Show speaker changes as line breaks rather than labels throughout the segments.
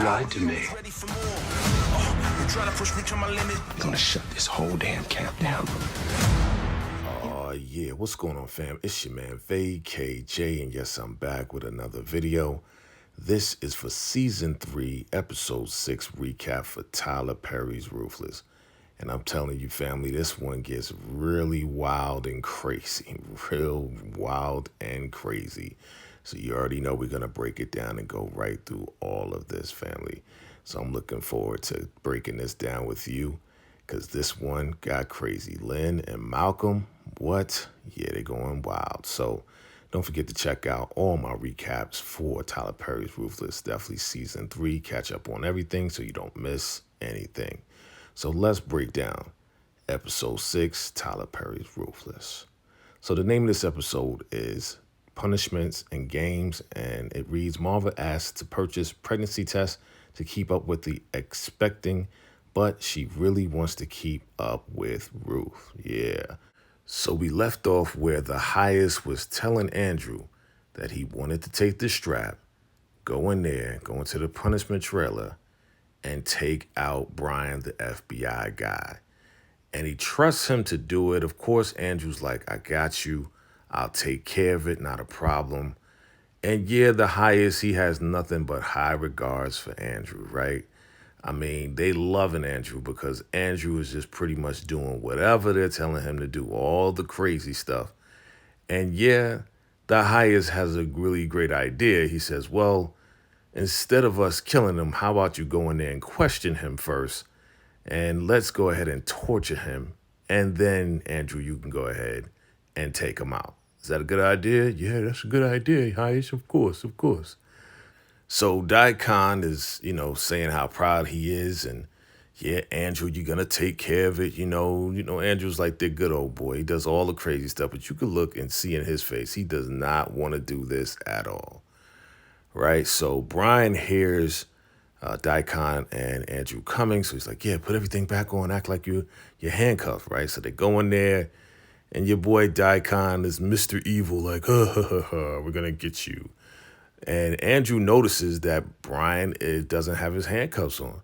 lied to me. I'm gonna shut this whole damn camp down.
Yeah, what's going on, fam? It's your man, VACAY-J, and yes, I'm back with another video. This is for Season 3, Episode 6 recap for Tyler Perry's Ruthless. And I'm telling you, family, this one gets really wild and crazy. Real wild and crazy. So you already know we're going to break it down and go right through all of this, family. So I'm looking forward to breaking this down with you, because this one got crazy. Lynn and Malcolm, what? Yeah, they're going wild. So don't forget to check out all my recaps for Tyler Perry's Ruthless. Definitely Season 3. Catch up on everything so you don't miss anything. So let's break down Episode 6, Tyler Perry's Ruthless. So the name of this episode is Punishments and Games, and it reads, Marva asked to purchase pregnancy tests to keep up with the expecting, but she really wants to keep up with Ruth. Yeah. So we left off where the highest was telling Andrew that he wanted to take the strap, go in there, go into the punishment trailer, and take out Brian, the FBI guy. And he trusts him to do it. Of course, Andrew's like, I got you. I'll take care of it. Not a problem. And yeah, the highest, he has nothing but high regards for Andrew, right? I mean, they loving Andrew because Andrew is just pretty much doing whatever they're telling him to do, all the crazy stuff. And yeah, the highest has a really great idea. He says, well, instead of us killing him, how about you go in there and question him first? And let's go ahead and torture him. And then, Andrew, you can go ahead and take him out. Is that a good idea? Yeah, that's a good idea, Highest. Of course, of course. So Daikon is, saying how proud he is. And yeah, Andrew, you're going to take care of it. Andrew's like the good old boy. He does all the crazy stuff. But you could look and see in his face, he does not want to do this at all. Right? So Brian hears Daikon and Andrew coming. So he's like, yeah, put everything back on. Act like you're handcuffed, right? So they go in there. And your boy Daikon is Mr. Evil, like, we're going to get you. And Andrew notices that Brian doesn't have his handcuffs on.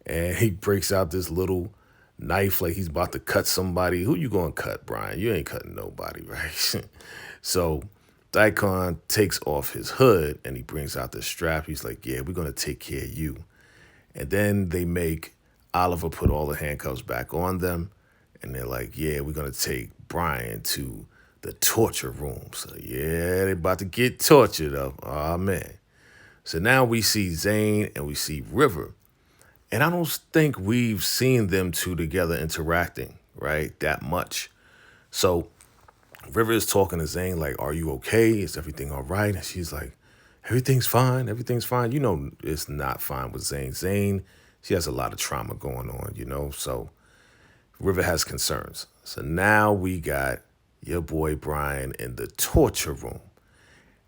And he breaks out this little knife like he's about to cut somebody. Who you going to cut, Brian? You ain't cutting nobody, right? So Daikon takes off his hood and he brings out the strap. He's like, yeah, we're going to take care of you. And then they make Oliver put all the handcuffs back on them. And they're like, yeah, we're going to take Brian to the torture room. So, yeah, they're about to get tortured up. Oh, man. So now we see Zane and we see River. And I don't think we've seen them two together interacting, right, that much. So River is talking to Zane like, are you okay? Is everything all right? And she's like, everything's fine. Everything's fine. It's not fine with Zane. Zane, she has a lot of trauma going on, so River has concerns. So now we got your boy Brian in the torture room.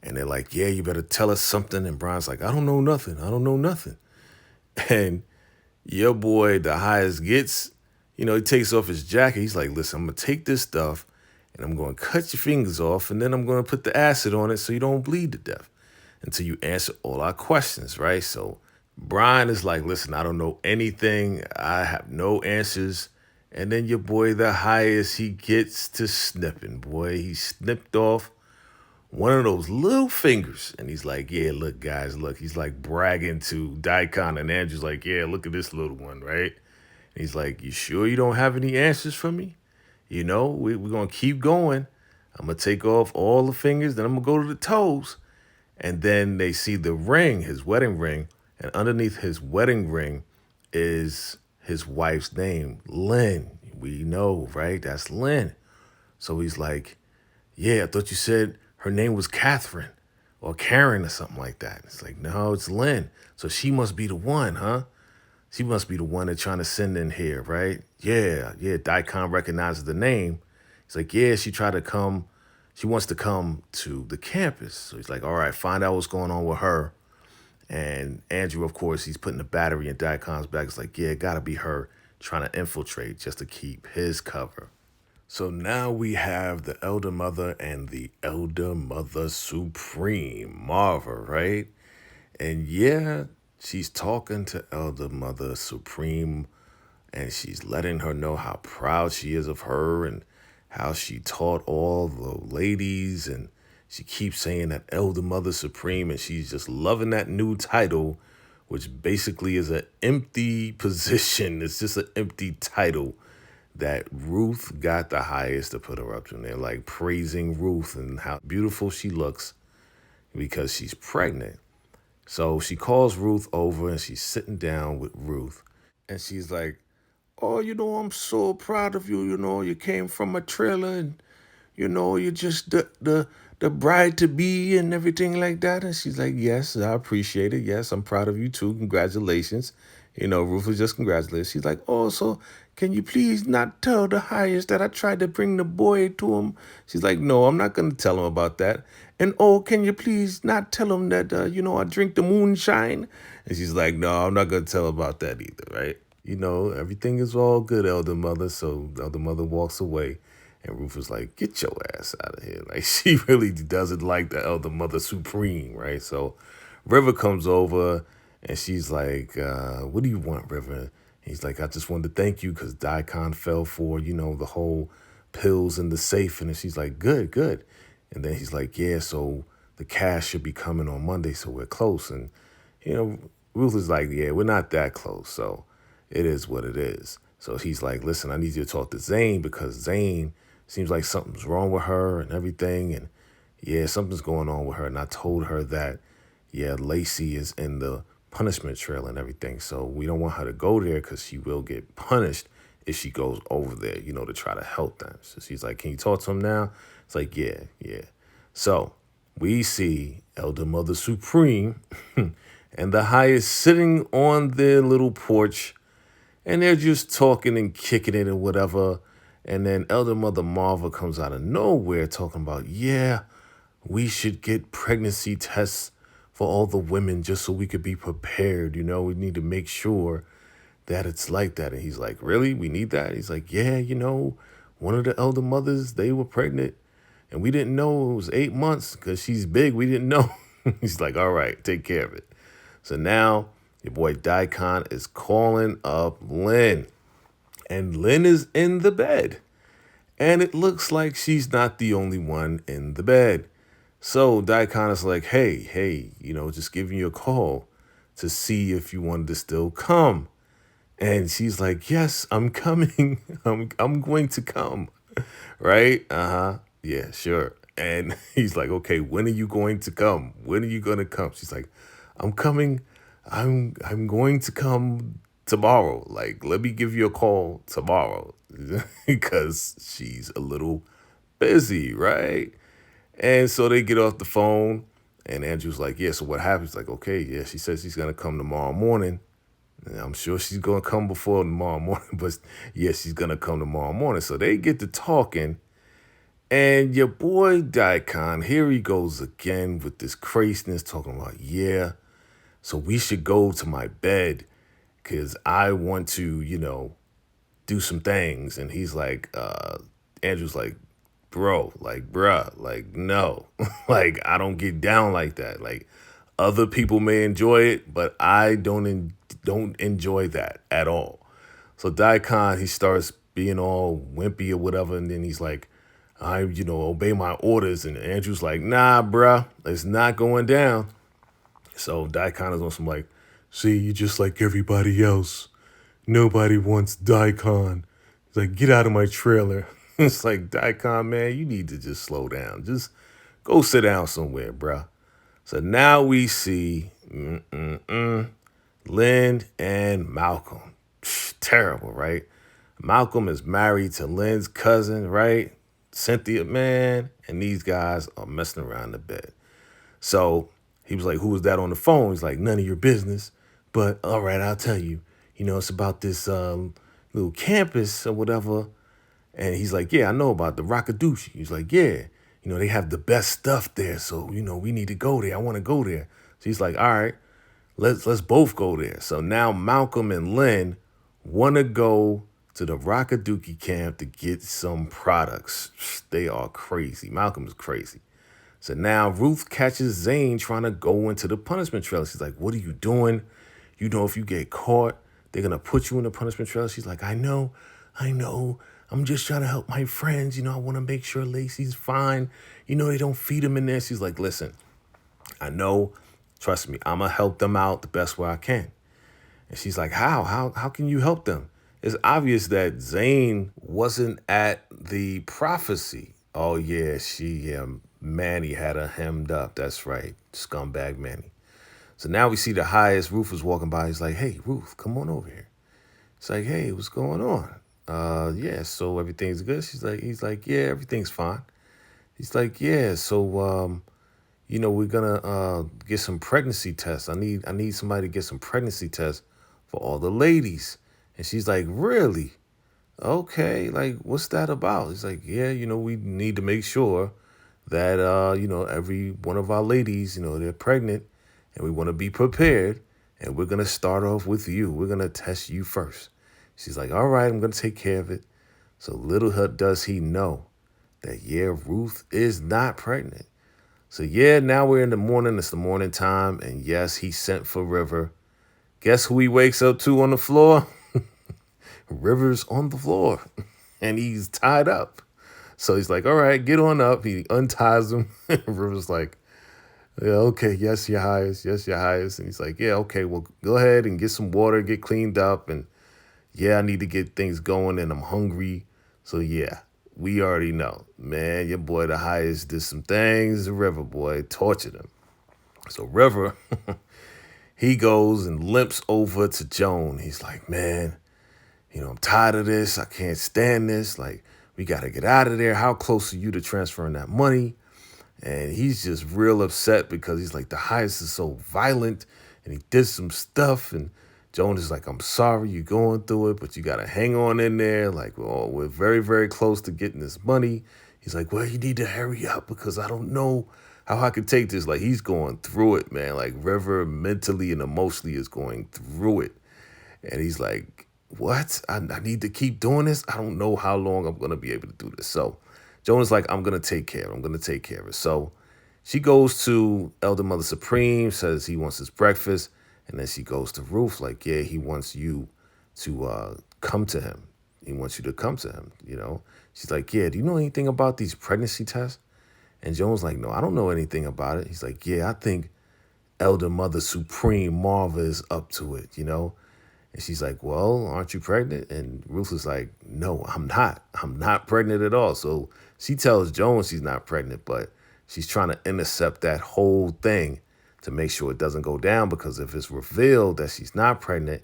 And they're like, yeah, you better tell us something. And Brian's like, I don't know nothing. I don't know nothing. And your boy, the highest gets, he takes off his jacket. He's like, listen, I'm going to take this stuff and I'm going to cut your fingers off. And then I'm going to put the acid on it so you don't bleed to death until you answer all our questions, right? So Brian is like, listen, I don't know anything. I have no answers. And then your boy, the highest, he gets to snipping, boy. He snipped off one of those little fingers. And he's like, yeah, look, guys, look. He's like bragging to Daikon, and Andrew's like, yeah, look at this little one, right? And he's like, you sure you don't have any answers for me? We're going to keep going. I'm going to take off all the fingers, then I'm going to go to the toes. And then they see the ring, his wedding ring. And underneath his wedding ring is his wife's name, Lynn. We know, right? That's Lynn. So he's like, yeah, I thought you said her name was Catherine or Karen or something like that. It's like, no, it's Lynn. So she must be the one, huh? She must be the one they're trying to send in here, right? Yeah, Daikon recognizes the name. He's like, yeah, she wants to come to the campus. So he's like, all right, find out what's going on with her. And Andrew, of course, he's putting the battery in Daikon's back. It's like, yeah, it got to be her trying to infiltrate just to keep his cover. So now we have the elder mother and the elder mother supreme, Marva, right? And yeah, she's talking to Elder Mother Supreme, and she's letting her know how proud she is of her and how she taught all the ladies. And she keeps saying that Elder Mother Supreme, and she's just loving that new title, which basically is an empty position. It's just an empty title that Ruth got the highest to put her up to. And they're like praising Ruth and how beautiful she looks because she's pregnant. So she calls Ruth over and she's sitting down with Ruth. And she's like, oh, I'm so proud of you. You came from a trailer and, you're just the bride to be and everything like that. And she's like, yes, I appreciate it. Yes, I'm proud of you too. Congratulations. Ruth was just congratulated. She's like, oh, so can you please not tell the highest that I tried to bring the boy to him? She's like, no, I'm not going to tell him about that. And oh, can you please not tell him that, I drink the moonshine? And she's like, no, I'm not going to tell him about that either, right? Everything is all good, Elder Mother. So Elder Mother walks away. And Ruth was like, get your ass out of here. Like, she really doesn't like the Elder Mother Supreme, right? So River comes over and she's like, what do you want, River? And he's like, I just wanted to thank you because Daikon fell for, the whole pills in the safe. And then she's like, good, good. And then he's like, yeah, so the cash should be coming on Monday, so we're close. And, Ruth is like, yeah, we're not that close. So it is what it is. So he's like, listen, I need you to talk to Zane because Zane seems like something's wrong with her and everything. And yeah, something's going on with her. And I told her that, yeah, Lacey is in the punishment trail and everything. So we don't want her to go there because she will get punished if she goes over there, to try to help them. So she's like, can you talk to him now? It's like, yeah, yeah. So we see Elder Mother Supreme and the highest sitting on their little porch, and they're just talking and kicking it and whatever. And then Elder Mother Marva comes out of nowhere talking about, yeah, we should get pregnancy tests for all the women just so we could be prepared. We need to make sure that it's like that. And he's like, really? We need that? He's like, yeah, one of the elder mothers, they were pregnant. And we didn't know it was 8 months because she's big. We didn't know. He's like, all right, take care of it. So now your boy Daikon is calling up Lynn. And Lynn is in the bed. And it looks like she's not the only one in the bed. So Daikon is like, hey, just giving you a call to see if you wanted to still come. And she's like, yes, I'm coming. I'm going to come. Right? Uh-huh. Yeah, sure. And he's like, okay, when are you going to come? When are you going to come? She's like, I'm coming. I'm going to come tomorrow. Like, let me give you a call tomorrow because she's a little busy, right? And so they get off the phone and Andrew's like, yeah, so what happens? Like, okay, yeah, she says she's going to come tomorrow morning. And I'm sure she's going to come before tomorrow morning, but yeah, she's going to come tomorrow morning. So they get to talking. And your boy Daikon, here he goes again with this craziness talking about, yeah, so we should go to my bed because I want to, do some things. And he's like, Andrew's like, bro, like, bruh, like, no, like, I don't get down like that. Like, other people may enjoy it, but I don't enjoy that at all. So Daikon, he starts being all wimpy or whatever. And then he's like, I, obey my orders. And Andrew's like, nah, bruh, it's not going down. So Daikon is on some like, see, you just like everybody else. Nobody wants Daikon. He's like, get out of my trailer. It's like, Daikon, man, you need to just slow down. Just go sit down somewhere, bruh. So now we see Lynn and Malcolm. Terrible, right? Malcolm is married to Lynn's cousin, right? Cynthia, man. And these guys are messing around the bed. So he was like, who was that on the phone? He's like, none of your business. But all right, I'll tell you. It's about this little campus or whatever. And he's like, yeah, I know about the Rockadushi. He's like, yeah, they have the best stuff there. So, we need to go there. I want to go there. So he's like, all right, let's both go there. So now Malcolm and Lynn want to go to the Rockaduki camp to get some products. They are crazy. Malcolm is crazy. So now Ruth catches Zane trying to go into the punishment trail. She's like, what are you doing? You know, if you get caught, they're going to put you in the punishment trailer. She's like, I know. I'm just trying to help my friends. I want to make sure Lacey's fine. They don't feed him in there. She's like, listen, I know. Trust me, I'm going to help them out the best way I can. And she's like, how? How can you help them? It's obvious that Zane wasn't at the prophecy. Oh, yeah, Manny had her hemmed up. That's right, scumbag Manny. So now we see the highest. Ruth was walking by. He's like, hey, Ruth, come on over here. It's like, hey, what's going on? Yeah, so everything's good. He's like, yeah, everything's fine. He's like, yeah, so, we're gonna get some pregnancy tests. I need somebody to get some pregnancy tests for all the ladies. And she's like, really? Okay, like, what's that about? He's like, yeah, we need to make sure that, every one of our ladies, they're pregnant, and we want to be prepared, and we're going to start off with you. We're going to test you first. She's like, all right, I'm going to take care of it. So little does he know that, yeah, Ruth is not pregnant. So, yeah, now we're in the morning. It's the morning time, and yes, he sent for River. Guess who he wakes up to on the floor? River's on the floor, and he's tied up. So he's like, all right, get on up. He unties him. River's like, yeah, okay, yes, your highest. Yes, your highest. And he's like, yeah, okay, well, go ahead and get some water, get cleaned up. And yeah, I need to get things going, and I'm hungry. So yeah, we already know. Man, your boy, the highest, did some things. The River boy tortured him. So River, he goes and limps over to Joan. He's like, man, I'm tired of this. I can't stand this. Like, we got to get out of there. How close are you to transferring that money? And he's just real upset because he's like, the highest is so violent and he did some stuff. And Joan is like, I'm sorry you're going through it, but you got to hang on in there. Like, well, we're very, very close to getting this money. He's like, well, you need to hurry up because I don't know how I could take this. Like, he's going through it, man. Like, River mentally and emotionally is going through it. And he's like, what? I need to keep doing this? I don't know how long I'm going to be able to do this. So Joan is like, I'm going to take care of it. I'm going to take care of it. So she goes to Elder Mother Supreme, says he wants his breakfast. And then she goes to Ruth, like, yeah, he wants you to come to him. He wants you to come to him, She's like, yeah, do you know anything about these pregnancy tests? And Joan's like, no, I don't know anything about it. He's like, yeah, I think Elder Mother Supreme Marva is up to it, And she's like, well, aren't you pregnant? And Ruth is like, no, I'm not. I'm not pregnant at all. So she tells Joan she's not pregnant, but she's trying to intercept that whole thing to make sure it doesn't go down, because if it's revealed that she's not pregnant,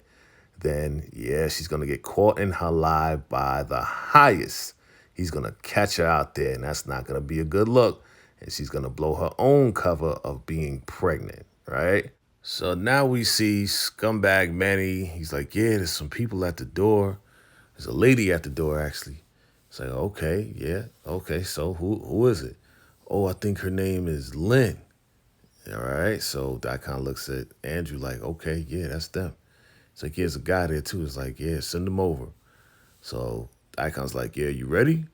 then, yeah, she's going to get caught in her lie by the highest. He's going to catch her out there, and that's not going to be a good look. And she's going to blow her own cover of being pregnant, right? So now we see scumbag Manny. He's like, yeah, there's some people at the door. There's a lady at the door, actually. It's like, okay, yeah, okay, so who is it? Oh, I think her name is Lynn. All right, so that kind of looks at Andrew like, okay, yeah, that's them. It's like, yeah, there's a guy there, too. It's like, yeah, send him over. So Icon's like, yeah, you ready?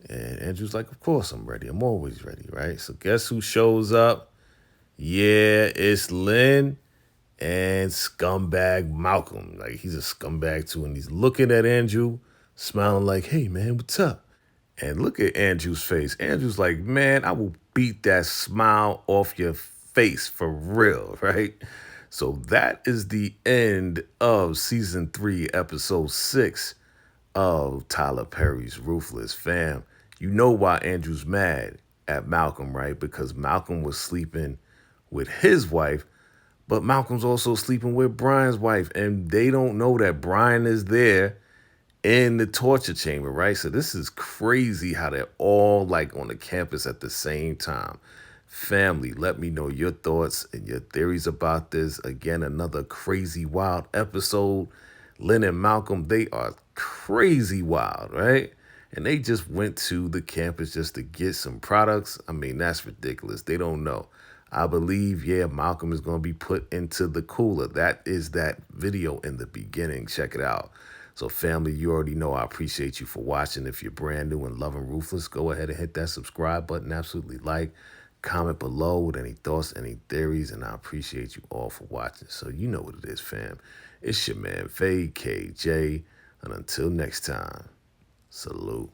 And Andrew's like, of course I'm ready. I'm always ready, right? So guess who shows up? Yeah, it's Lynn and scumbag Malcolm. Like, he's a scumbag, too. And he's looking at Andrew, smiling like, hey, man, what's up? And look at Andrew's face. Andrew's like, man, I will beat that smile off your face for real, right? So that is the end of season 3, episode 6 of Tyler Perry's Ruthless. Fam, you know why Andrew's mad at Malcolm, right? Because Malcolm was sleeping with his wife, but Malcolm's also sleeping with Brian's wife, and they don't know that Brian is there in the torture chamber, right? So this is crazy how they're all like on the campus at the same time. Family, let me know your thoughts and your theories about this. Again, another crazy wild episode. Lynn and Malcolm, they are crazy wild, right? And they just went to the campus just to get some products. I mean, that's ridiculous. They don't know. I believe, yeah, Malcolm is going to be put into the cooler. That is that video in the beginning. Check it out. So family, you already know I appreciate you for watching. If you're brand new and loving Ruthless, go ahead and hit that subscribe button. Absolutely like, Comment below with any thoughts, any theories, and I appreciate you all for watching. So you know what it is, fam. It's your man, VACAY-J. And until next time, salute.